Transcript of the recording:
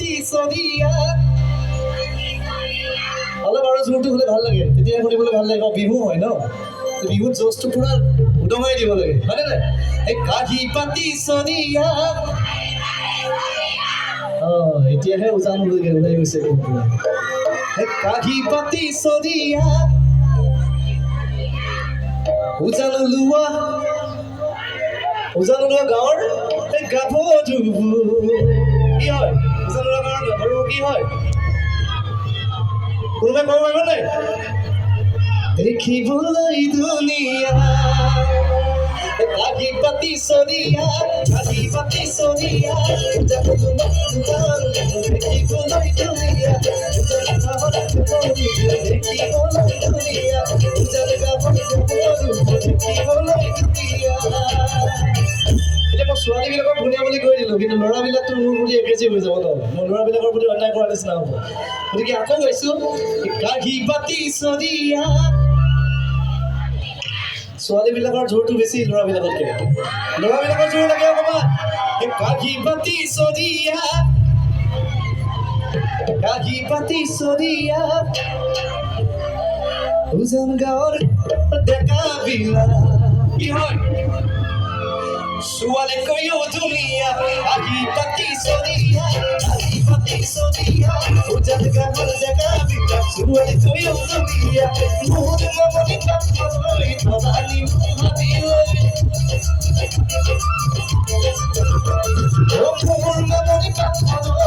পাতি চলিয়া অলপ আৰু জোৰটো হ'লে ভাল লাগে, তেতিয়া শুনিবলৈ ভাল লাগিব। বিহু হয় ন, বিহুত জোচটো পুৰা উদঙাই দিব লাগে, হয়নে নাই? এই কাঢ়ি পাতি চলিয়া এতিয়াহে উজান ওলাই গৈছে। কাঢ়ি পাতি চলিয়া উজান ওলোৱা গাঁৱৰ এই গাভৰু কি হয়? উজান ওলোৱা গাঁৱৰ গাভৰু কি হয়? কোনোবাই ক'ব পাৰিব নাই? দেখিবলৈ ধুনীয়া কাঢ়ি পাতি চলিয়া দেখিবলৈ ধুনীয়া এতিয়া মই ছোৱালীবিলাকক ধুনীয়া বুলি কৈ দিলোঁ, কিন্তু ল'ৰাবিলাকতো মোৰ প্ৰতি এগ্ৰেছিভ হৈ যাব ন, মই ল'ৰাবিলাকৰ প্ৰতি অন্যায় কৰাৰ নিচিনা হ'ব। গতিকে আকৌ গাইছোঁ, কাঢ়ি পাতি চলিয়া। ছোৱালীবিলাকৰ জোৰটো বেছি ল'ৰাবিলাকতকৈ, ল'ৰাবিলাকৰ জোৰ লাগে অকণমান। কাঢ়ি পাতি চলিয়া উজান গাঁৱৰ ডেকা বিলাক কি হয়? ছোৱালীতকৈও ধুনীয়া কাঢ়ি পাতি চলিয়া উজান গাঁৱৰ ডেকা বিলাক ছোৱালীতকৈও ধুনীয়া মোৰ মমনি পাপলৈ ভৱানী মহাদিলৈ মোৰ মমনি পাপলৈ